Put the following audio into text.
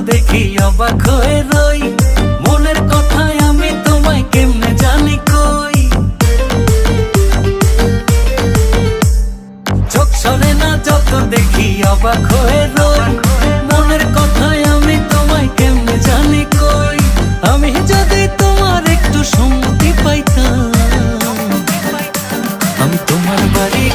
দেখি অবাক হয়ে রই, মনের কথায় আমি তোমায় কেমনে জানি কই। চোখ সরে না যত দেখি অবাক হয়ে রই, মনের কথায় আমি তোমায় কেমনে জানি কই। আমি যদি তোমার একটু সম্মতি পাইতাম, আমি তোমার বাড়ি